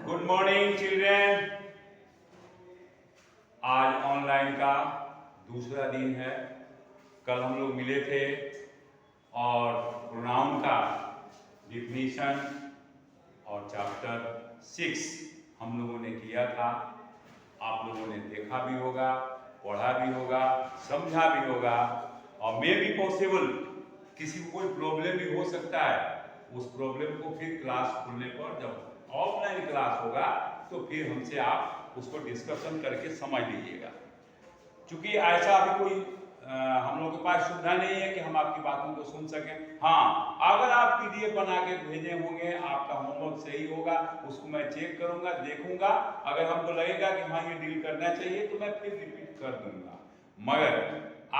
Good morning children. आज online का दूसरा दिन है। कल हम लोग मिले थे और प्रोनाउन का डिफिनीशन और चैप्टर 6 हम लोगों ने किया था। आप लोगों ने देखा भी होगा, पढ़ा भी होगा, समझा भी होगा और मे बी पॉसिबल किसी को कोई प्रॉब्लम भी हो सकता है। उस प्रॉब्लम को फिर क्लास खुलने पर जब ऑफलाइन क्लास होगा तो फिर हमसे आप उसको डिस्कशन करके समझ लीजिएगा। क्योंकि ऐसा अभी कोई हम लोगों के पास सुविधा नहीं है कि हम आपकी बातों को सुन सकें। हाँ, अगर आप पीडीएफ बना के भेजे होंगे, आपका होमवर्क सही होगा, उसको मैं चेक करूंगा, देखूंगा। अगर हमको लगेगा कि हाँ ये डील करना चाहिए तो मैं फिर रिपीट कर दूंगा। मगर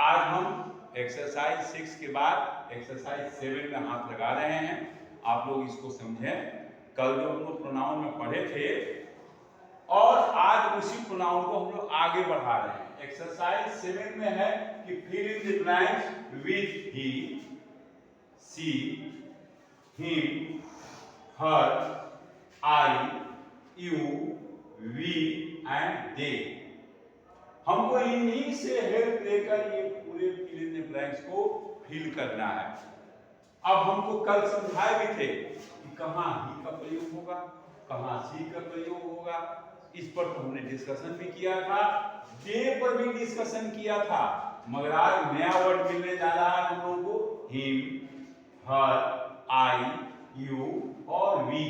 आज हम एक्सरसाइज 6 के बाद एक्सरसाइज 7 में हाथ लगा रहे हैं। आप लोग इसको समझें। कल जो हम लोग प्रोनाउन में पढ़े थे और आज उसी प्रोनाउन को हम लोग आगे बढ़ा रहे हैं। एक्सरसाइज 7 में है कि fill in the blanks with he, she, him, her, I, you, we and they. हमको इन्हीं से हेल्प लेकर ये पूरे फिल इन द ब्लैंक्स को फिल करना है। अब हमको कल समझाए भी थे कि कहाँ ही का प्रयोग होगा, कहाँ सी का प्रयोग होगा। इस पर तो हमने डिस्कशन भी किया था, डे पर भी डिस्कशन किया था। मगर आज नया वर्ड मिलने जा रहा है हम लोगों को, हिम, हर, आई, यू और वी।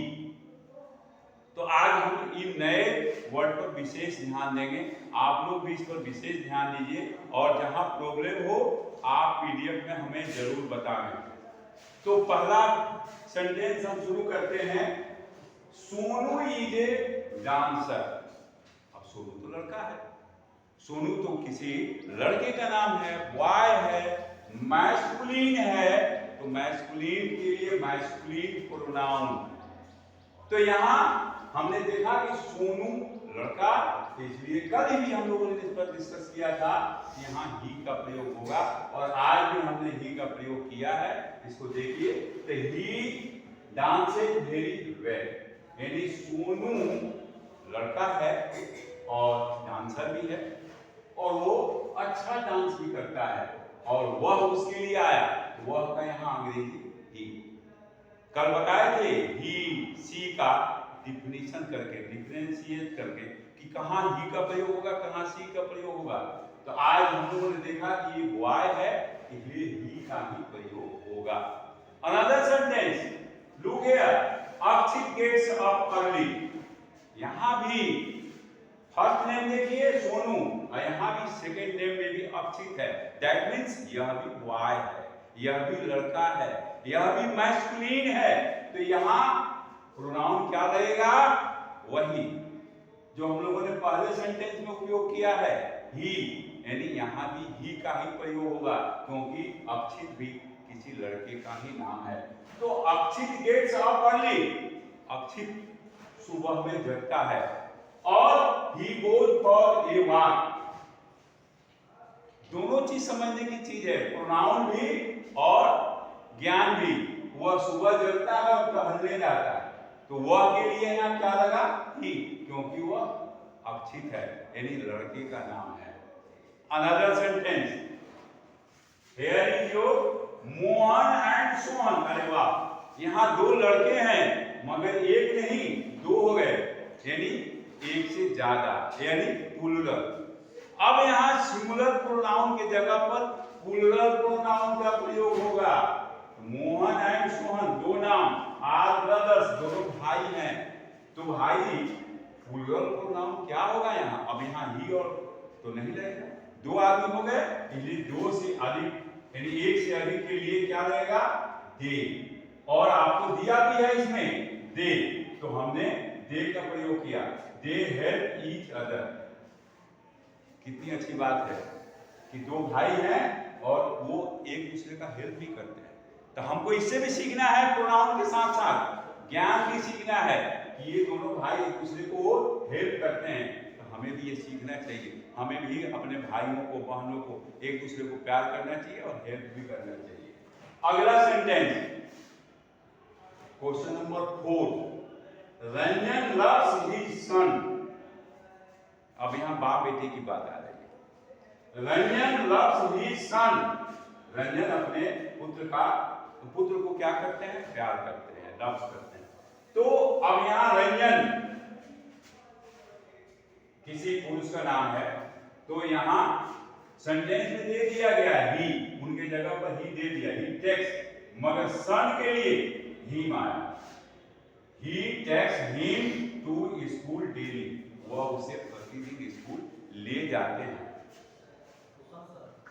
तो आज हम इन नए वर्ड पर विशेष ध्यान देंगे। आप लोग भी इस पर विशेष ध्यान दीजिए और जहां प्रॉब्लम हो आप पीडीएफ में हमें जरूर बताएं। तो पहला सेंटेंस हम शुरू करते हैं। Sonu is a dancer. अब सोनू तो लड़का है, सोनू तो किसी लड़के का नाम है, बॉय है, मैस्कुलिन है। तो मैस्कुलिन के लिए मैस्कुलिन प्रोनाउन। तो यहां हमने देखा कि सोनू लड़का, इसलिए कल ही हम लोगों ने इस पर डिस्कस किया था कि यहाँ ही का प्रयोग होगा और आज भी हमने ही का प्रयोग किया है। इसको देखिए, तो ही डांसेस वेरी वेल, यानी सोनू लड़का है और डांसर भी है और वो अच्छा डांस भी करता है और वह उसके लिए आया। तो वह का यहाँ अंग्रेजी ही। कल बताए थे ही सी का डिफिनीशन करके, डिफरेंशिएट करके कि कहाँ ही का प्रयोग होगा, कहाँ सी का प्रयोग होगा। तो आज हम लोगों ने देखा कि ये बॉय है, इसलिए ही का ही प्रयोग होगा। Another sentence, look here, Akshit gets up early. यहां भी फर्स्ट नेम देखिए सोनू और यहां भी सेकंड नेम में भी अक्षित है। दैट मींस यह भी बॉय है, यह भी लड़का है, यह भी मैस्कुलिन है। तो यहां प्रोनाउन क्या लगेगा? वही जो हम लोगों ने पहले सेंटेंस में उपयोग किया है, ही। यानी यहां भी ही का ही प्रयोग होगा क्योंकि अक्षित भी किसी लड़के का ही नाम है। तो Akshit gets up early, Akshit सुबह में जगता है और he goes for a walk. दोनों चीज समझने की चीज है, प्रोनाउन भी और ज्ञान भी। वह सुबह जगता है और टहलने जाता है, तो वह के लिए यहाँ क्या लगा? ही, क्योंकि वह अक्षित है, यानी लड़के का नाम है। Another sentence, here is your Mohan and Sohan. अरे वाह, यहाँ दो लड़के हैं मगर एक नहीं दो हो गए, यानी एक से ज्यादा, यानी प्लूरल। अब यहाँ सिंगुलर प्रोनाउन के जगह पर प्लूरल प्रोनाउन का प्रयोग होगा। मोहन एंड सोहन दो नाम, आर ब्रदर्स दोनों भाई हैं। तो भाई प्लूरल प्रोनाउन क्या होगा यहाँ? अब यहाँ ही और तो नहीं लगेगा, दो आदमी हो गए, इसलिए दो से अधिक यानी एक से अधिक के लिए क्या रहेगा? दे। और आपको दिया भी है इसमें दे, तो हमने दे का प्रयोग किया। They help each other. कितनी अच्छी बात है कि दो भाई हैं और वो एक दूसरे का हेल्प भी करते हैं। तो हमको इससे भी सीखना है, प्रोनाउन के साथ साथ ज्ञान भी सीखना है कि ये दोनों भाई एक दूसरे को हेल्प करते हैं। तो हमें भी ये सीखना चाहिए, हमें भी अपने भाइयों को, बहनों को एक दूसरे को प्यार करना चाहिए और हेल्प भी करना चाहिए। अगला sentence, question number 4, Ranjan loves his son. अब यहां बाप बेटे की बात आ रही है। Ranjan loves his son. Ranjan अपने पुत्र को क्या करते हैं? प्यार करते हैं, लव्स करते हैं। तो अब यहां रंजन किसी पुरुष का नाम है, तो यहां सेंटेंस में दे दिया गया है ही, उनके जगह पर ही दे दिया, ही टेक्स, मगर सन के लिए हिम आया। He takes him to school daily. वह उसे प्रतिदिन स्कूल ले जाते हैं।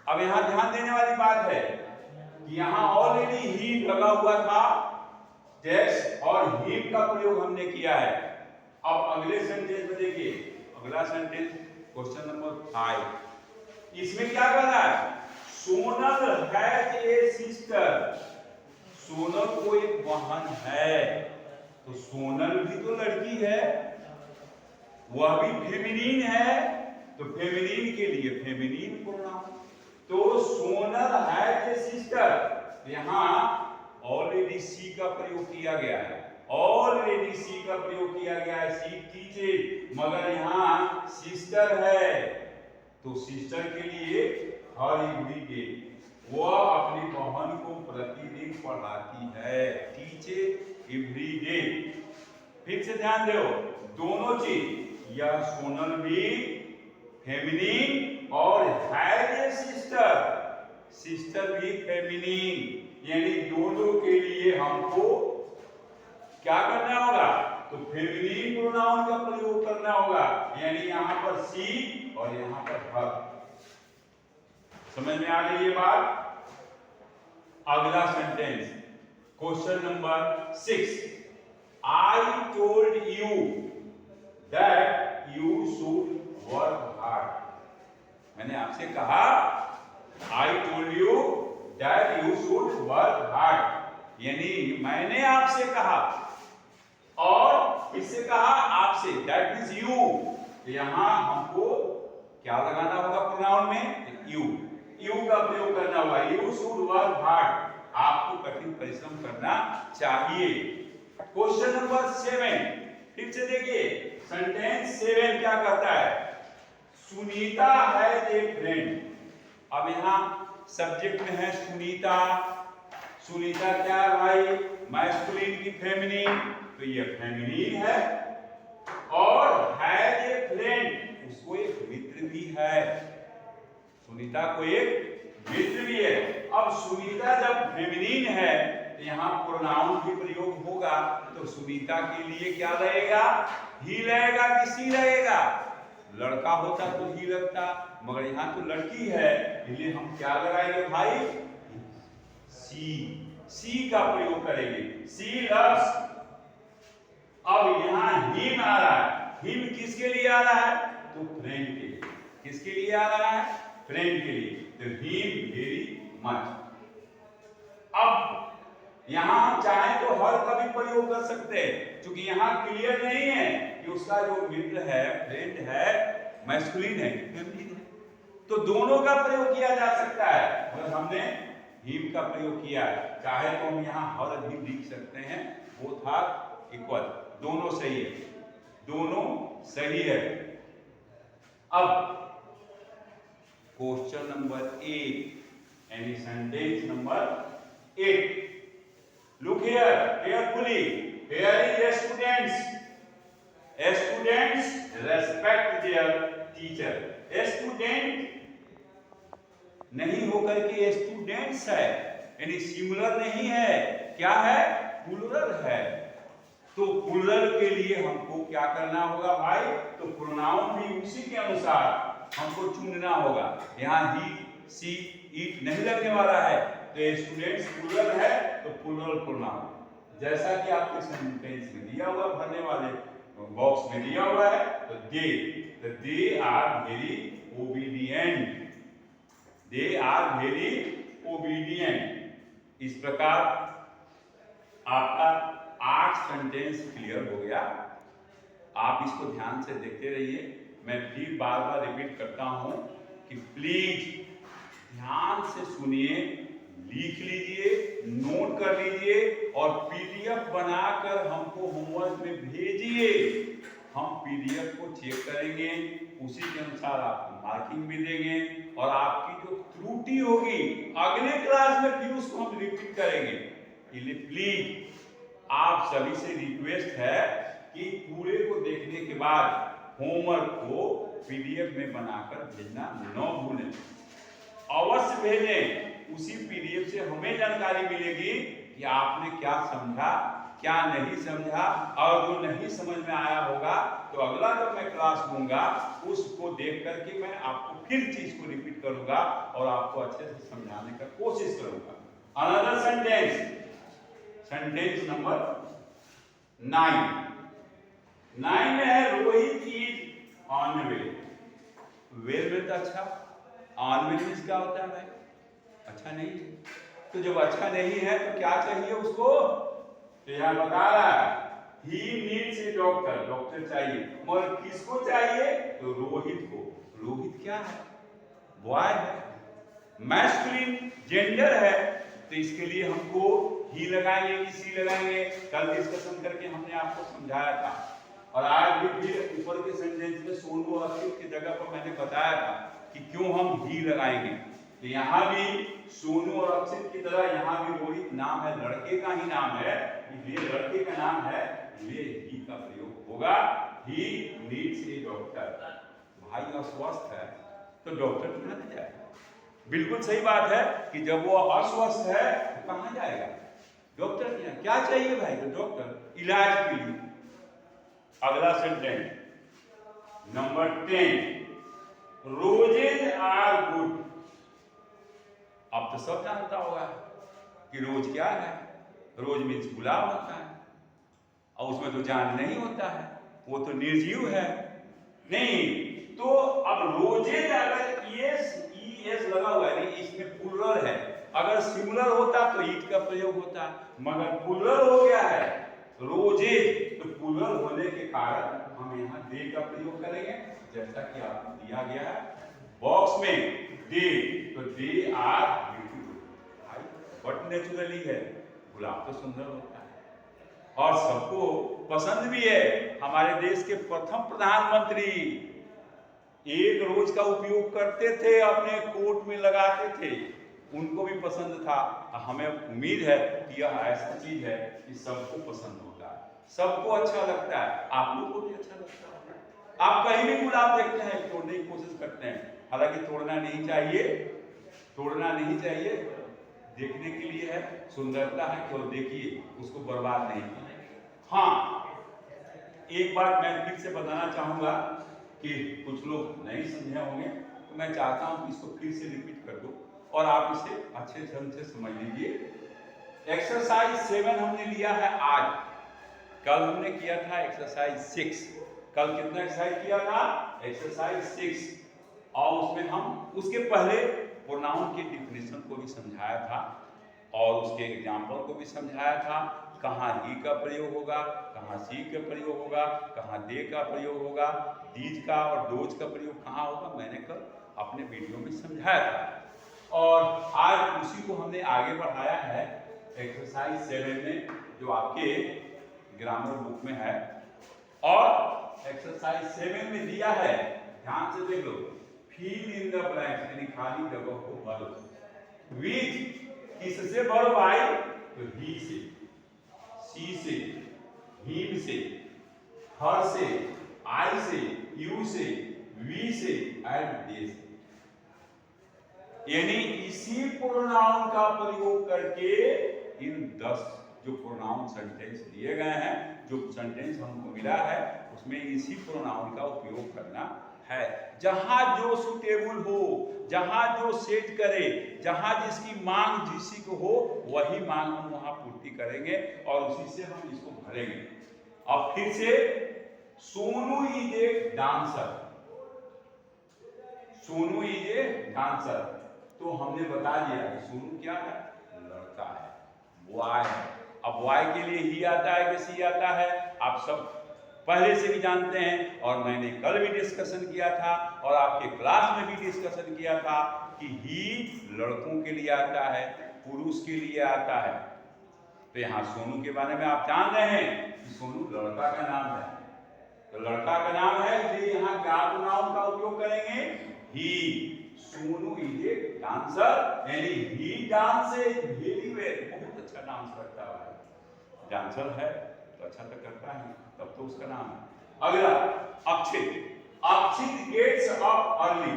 अब यहां ध्यान देने वाली बात है कि यहां ऑलरेडी ही लगा हुआ था टेक्स और हिम का प्रयोग हमने किया है। अब अगले सेंटेंस में देखिए, अगला सेंटेंस क्वेश्चन नंबर 5, इसमें क्या कर रहा है? Sonal has a sister. Sonal को एक बहन है, तो सोनल भी तो लड़की है, वह भी फेमिनिन है, तो फेमिनिन के लिए फेमिनिन प्रोनाउन। तो सोनल हैज ए सिस्टर, यहां ऑलरेडी सी का प्रयोग किया गया है, ऑलरेडी सी का प्रयोग किया गया है, सी टीचर, मगर यहां सिस्टर है, तो सिस्टर के लिए हर एवरी डे, वह अपनी बहन को प्रतिदिन पढ़ाती है, टीचर एवरी डे। फिर से ध्यान दो, दोनों चीज, यह सोनल भी फेमिनिन और हैज ए सिस्टर, सिस्टर भी फेमिनिन, यानी दोनों के लिए हमको क्या करना होगा? तो फेमिनिन प्रोनाउन का प्रयोग करना होगा, यानी यहां पर सी और यहां पर हर। समझ में आ गई ये बात? अगला sentence question number 6, I told you that you should work hard. मैंने आपसे कहा, I told you that you should work hard, यानी मैंने आपसे कहा, और किससे कहा? आपसे, दैट इज यू। यहां हमको क्या लगाना होगा प्रोनाउन में? यू, यू का प्रयोग करना होगा, यू शुड वर्क हार्ड, आपको कठिन परिश्रम करना चाहिए। क्वेश्चन नंबर 7, फिर से देखिए, सेंटेंस 7 क्या कहता है? Sunita has a friend. अब यहां सब्जेक्ट में है सुनीता, सुनीता क्या है भाई? मैस्कुलिन की फेमिनिन, तो ये फेमिनिन है, और हैज ए फ्रेंड, उसको एक मित्र भी है, सुनीता को एक मित्र भी है। अब सुनीता जब फेमिनिन है, तो यहाँ प्रोनाउन भी प्रयोग होगा, तो सुनीता के लिए क्या रहेगा? ही रहेगा कि सी रहेगा? लड़का होता तो ही लगता, मगर यहाँ तो लड़की है, इसलिए हम क्या लगाएंगे भाई? सी, सी का प्रयोग करेंगे, सी लव्स। अब यहां हिम आ रहा है, हिम किसके लिए आ रहा है? तो फ्रेंड के लिए। किसके लिए आ रहा है? फ्रेंड के लिए, तो हिम वेरी मच। अब यहां हम चाहें तो हर का भी प्रयोग कर सकते हैं, क्योंकि यहां क्लियर नहीं है कि उसका जो मित्र है, फ्रेंड है, मैस्कुलिन है, फेमिनिन है, तो दोनों का प्रयोग किया जा सकता है, और हमने हिम का प्रयोग किया है। चाहे तो हम यहाँ हर भी लिख सकते हैं, बोथ आर इक्वल, दोनों सही है, दोनों सही है। अब क्वेश्चन नंबर 8, यानी sentence number 8, look here carefully, here is students, students respect their teacher. Student नहीं होकर के स्टूडेंट्स है, यानी सिंगुलर नहीं है, क्या है? प्लूरल है। तो प्लूरल के लिए हमको क्या करना होगा भाई? तो प्रोनाउन भी उसी के अनुसार हमको चुनना होगा। यहाँ ही, सी, इट नहीं लगने वाला है, तो स्टूडेंट्स प्लूरल है, तो प्लूरल प्रोनाउन जैसा कि आपके सेंटेंस में दिया हुआ, भरने वाले बॉक्स में दिया हुआ है, तो they are very obedient, they are very obedient. इस प्रकार आपका 8 सेंटेंस क्लियर हो गया। आप इसको ध्यान से देखते रहिए। मैं फिर बार बार रिपीट करता हूं कि प्लीज ध्यान से सुनिए, लिख लीजिए, नोट कर लीजिए और पीडीएफ बनाकर हमको होमवर्क में भेजिए। हम पीडीएफ को चेक करेंगे, उसी के अनुसार आपको मार्किंग भी देंगे और आपकी जो त्रुटि होगी अगले क्लास में फिर उसको हम रिपीट करेंगे। इसलिए प्लीज आप सभी से रिक्वेस्ट है कि पूरे को देखने के बाद होमवर्क को पीडीएफ में बनाकर भेजना न भूलें, अवश्य भेजें। उसी पीडीएफ से हमें जानकारी मिलेगी कि आपने क्या समझा, क्या नहीं समझा, और जो नहीं समझ में आया होगा तो अगला जब मैं क्लास लूंगा उसको देख करके मैं आपको फिर चीज को रिपीट करूंगा और आपको अच्छे से समझाने का कोशिश करूंगा। अनदर सेंटेंस नंबर 9 में है Rohit is on way. Well में तो अच्छा, ऑन वे क्या होता है भाई? अच्छा नहीं है। तो जब अच्छा नहीं है तो क्या चाहिए उसको? तो यहां बता रहा है ही नीड्स ए डॉक्टर, डॉक्टर चाहिए। मगर किसको चाहिए? तो रोहित को। रोहित क्या है? बॉय है, मैस्कुलिन जेंडर है, तो इसके लिए हमको ही लगाएंगे कि सी लगाएंगे। कल डिस्कशन करके हमने आपको समझाया था और आज भी ऊपर के सेंटेंस में सोनू और अक्षित की जगह पर मैंने बताया था कि क्यों हम ही लगाएंगे। तो यहाँ भी सोनू और अक्षित की तरह यहाँ भी रोहित नाम है, लड़के का ही नाम है, इसलिए लड़के का नाम है, इसलिए ही का प्रयोग होगा। ही नीड्स ए डॉक्टर। भाई अस्वस्थ है तो डॉक्टर दिखाने जाएगा। बिल्कुल सही बात है कि जब वो अस्वस्थ है तो कहाँ जाएगा? डॉक्टर के यहाँ। क्या चाहिए भाई? तो डॉक्टर इलाज के लिए। अगला sentence number 10, roses are good. अब तो सब जानता होगा कि रोज क्या है। रोज मीन्स गुलाब होता है और उसमें तो जान नहीं होता है, वो तो निर्जीव है। नहीं तो अब रोजेज अगर ईएस लगा हुआ है, इसमें प्लूरल है। अगर सिंगुलर होता तो ईट का प्रयोग होता, मगर प्लूरल हो गया है रोजेज, तो प्लूरल होने के कारण हम यहाँ दे का प्रयोग करेंगे, जैसा कि आपको दिया गया है बॉक्स में दे। तो they are beautiful. But naturally है, गुलाब तो सुंदर होता है और सबको पसंद भी है। हमारे देश के प्रथम प्रधानमंत्री एक रोज का उपयोग करते थे, अपने कोट में लगाते थे, उनको भी पसंद था। हमें उम्मीद है कि यह ऐसा चीज है कि सबको पसंद होता है, सबको अच्छा लगता है। आप लोगों को भी अच्छा लगता है। आप कहीं भी गुलाब देखते हैं तोड़ने की कोशिश करते हैं, हालांकि तोड़ना नहीं चाहिए, तोड़ना नहीं चाहिए, देखने के लिए है, सुंदरता है, केवल देखिए, उसको बर्बाद नहीं कीजिए। हाँ, एक बात मैं फिर से बताना चाहूंगा कि कुछ लोग नहीं समझे होंगे, तो मैं चाहता हूं कि इसको फिर से रिपीट कर दो और आप इसे अच्छे ढंग से समझ लीजिए। एक्सरसाइज 7 हमने लिया है आज, कल हमने किया था एक्सरसाइज 6। कल कितना एक्सरसाइज किया था? एक्सरसाइज 6। और उसमें हम उसके पहले प्रोनाउन के डिफिनेशन को भी समझाया था और उसके एग्जाम्पल को भी समझाया था। कहाँ ही का प्रयोग होगा, कहाँ सी का प्रयोग होगा, कहाँ दे का प्रयोग होगा, दीज का और डोज का प्रयोग कहाँ होगा, मैंने कल अपने वीडियो में समझाया था। और आज उसी को हमने आगे बढ़ाया है एक्सरसाइज 7 में, जो आपके ग्रामर बुक में है। और एक्सरसाइज 7 में दिया है, ध्यान से देख लो, फिल इन द ब्लैंक्स, यानी खाली जगह को भरो। विच किससे भरो भाई? तो ही से, सी से, हिम से, हर से, आई से, यू से, वी से एंड दे से। यानी इसी प्रोनाउन का प्रयोग करके इन 10 जो प्रोनाउन सेंटेंस दिए गए हैं, जो सेंटेंस हमको मिला है, उसमें इसी प्रोनाउन का उपयोग करना है। जहां जो सुटेबल हो, जहां जो सेट करे, जहां जिसकी मांग जिसी को हो, वही मांग हम वहां पूर्ति करेंगे और उसी से हम इसको भरेंगे। अब फिर से, Sonu is a dancer. Sonu is a dancer, तो हमने बता दिया कि सोनू क्या है? लड़का है, बॉय है। अब बॉय के लिए ही आता है कि सी आता है, आप सब पहले से भी जानते हैं और मैंने कल भी डिस्कशन किया था और आपके क्लास में भी डिस्कशन किया था कि ही लड़कों के लिए आता है, पुरुष के लिए आता है। तो यहाँ सोनू के बारे में आप जान रहे हैं कि सोनू लड़का का नाम है, तो लड़का का नाम है, इसलिए यहाँ क्या प्रोनाउन का उपयोग करेंगे? ही। सोनू इज ए डांसर, यानी ही डांसेस वेरी वेल, बहुत अच्छा डांस करता है, डांसर है तो अच्छा तो करता है, तब तो उसका नाम है। अगला Akshit, Akshit gets up early,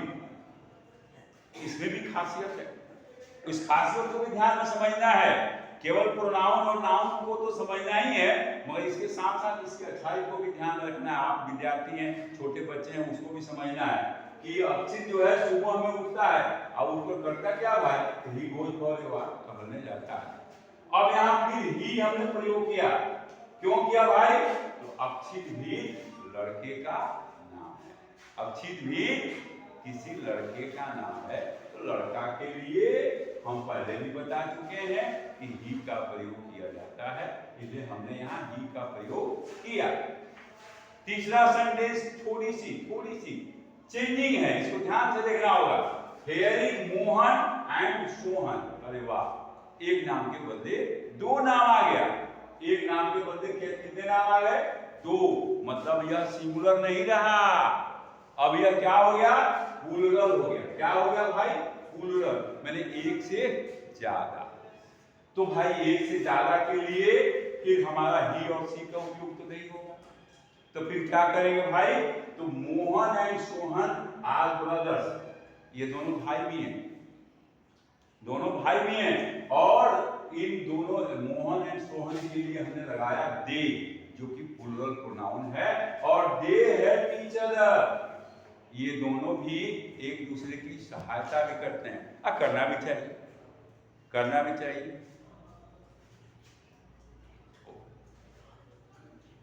इसमें भी खासियत है, इस खासियत को भी ध्यान में समझना है। केवल प्रोनाउन और नाउन को तो समझना ही है, मगर इसके साथ साथ इसकी अच्छाई को भी ध्यान रखना है। आप विद्यार्थी हैं, छोटे बच्चे हैं, उसको भी समझना है कि अक्षित जो है सुबह में उठता है, अब उठकर करता क्या भाई? ही गोज फॉर योर, टहलने जाता है। अब यहाँ फिर ही हमने प्रयोग किया, क्यों किया भाई? तो अक्षित भी लड़के का नाम है, अक्षित भी किसी लड़के का नाम है, तो लड़का के लिए हम पहले भी बता चुके हैं कि ही का प्रयोग किया जाता है, इसलिए हमने यहाँ ही का प्रयोग किया। तीसरा सेंटेंस थोड़ी सी चेंजिंग है, इसको ध्यान से देखना होगा। हेयरिंग मोहन एंड सोहन, अरे वाह, एक नाम के बदले दो नाम आ गया, एक नाम के बदले कितने नाम आ गए? दो, मतलब यह सिंगुलर नहीं रहा, अब यह क्या हो गया? प्लूरल हो गया। क्या हो गया भाई? प्लूरल, मैंने एक से ज्यादा। तो भाई एक से ज्यादा के लिए फिर हमारा ही और सी का उपयोग तो नहीं होगा, तो फिर क्या करेंगे भाई? तो Mohan and Sohan are brothers, ये दोनों भाई भी हैं, दोनों भाई भी हैं, और इन दोनों मोहन एंड सोहन के लिए हमने लगाया दे, जो कि प्लूरल प्रोनाउन है, और दे हेल्प ईच अदर, ये दोनों भी एक दूसरे की सहायता भी करते हैं, और करना भी चाहिए, करना भी चाहिए।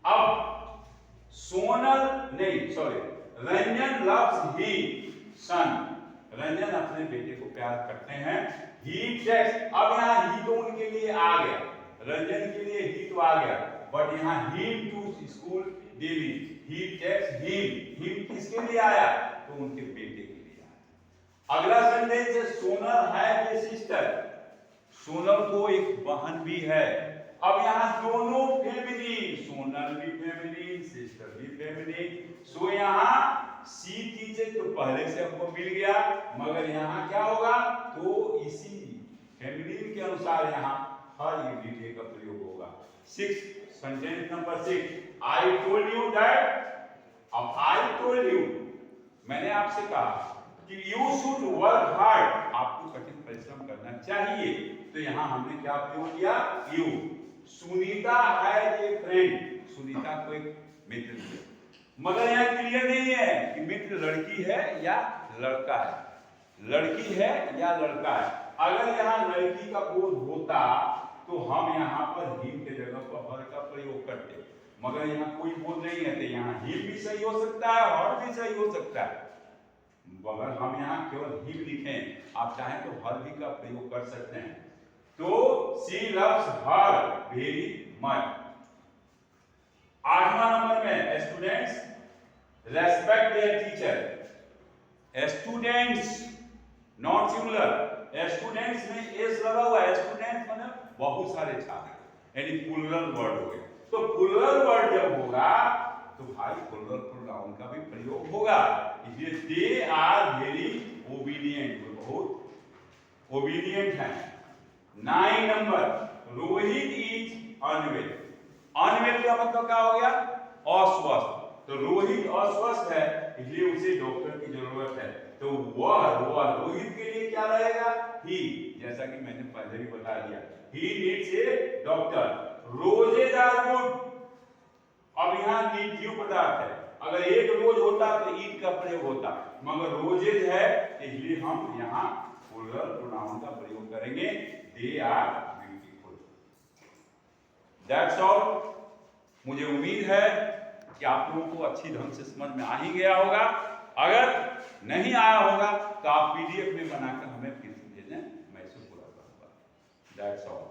अब सोनल नहीं सॉरी रंजन लव्स ही सन, रंजन अपने बेटे को प्यार करते हैं। ही टेक्स, अब यहाँ ही तो उनके लिए आ गया, रंजन के लिए ही तो आ गया, बट यहाँ him to school daily, he takes him किसके लिए आया? तो उनके बेटे के लिए आया। अगला सेंटेंस है Sonal has a sister, Sonal को एक बहन भी है। अब यहाँ दोनों फेमिनिन, सोनल भी फेमिनिन, सिस्टर भी फेमिनिन, सो यहाँ सी टीचे तो पहले से हमको मिल गया, मगर यहाँ क्या होगा? तो इसी फेमिनिन के अनुसार यहाँ हर यूनिट का प्रयोग होगा। 6 sentence number 6, I told you that, अब आई टोल्ड यू, मैंने आपसे कहा कि यू शुड वर्क हार्ड, आपको कठिन परिश्रम करना चाहिए, तो यहाँ हमने क्या प्रयोग किया? You. Sunita has a friend, Sunita को एक मित्र है, मगर यहाँ क्लियर नहीं है कि मित्र लड़की है या लड़का है, लड़की है या लड़का है। अगर यहाँ लड़की का बोध होता तो हम यहाँ पर हिम के जगह पर हर का प्रयोग करते, मगर यहाँ कोई बोध नहीं है, तो यहाँ हिम भी सही हो सकता है, हर भी सही हो सकता है, मगर हम यहाँ केवल हिम लिखें, आप चाहें तो हर भी का प्रयोग कर सकते हैं। तो she loves her very much. 8वां नंबर में students respect their teacher, students not singular, students में एस लगा हुआ है, स्टूडेंट्स मतलब बहुत सारे छात्र, यानी प्लूरल वर्ड हो गया। तो प्लूरल वर्ड जब होगा तो भाई प्लूरल प्रोनाउन का भी प्रयोग होगा, इसलिए दे आर वेरी ओबीडिएंट, बहुत ओबीडिएंट है। 9 नंबर रोहित इज अनवेल, अनवेल का मतलब क्या हो गया? अस्वस्थ, तो रोहित अस्वस्थ है, इसलिए उसे डॉक्टर की जरूरत है, तो वह रोहित के लिए क्या रहेगा? ही, जैसा कि मैंने पहले भी बता दिया, he needs a doctor. Roses are good, अब यहाँ नीड जीव पदार्थ है, अगर एक रोज होता तो ईद का प्रयोग होता, मगर रोजेज है, इसलिए हम यहाँ प्लूरल प्रोनाउन का प्रयोग करेंगे, they are beautiful. That's all. मुझे उम्मीद है कि आप लोगों को अच्छी ढंग से समझ में आ ही गया होगा, अगर नहीं आया होगा तो आप पीडीएफ में बनाकर हमें फिर से भेजें, मैं इसे पूरा करूंगा। That's all.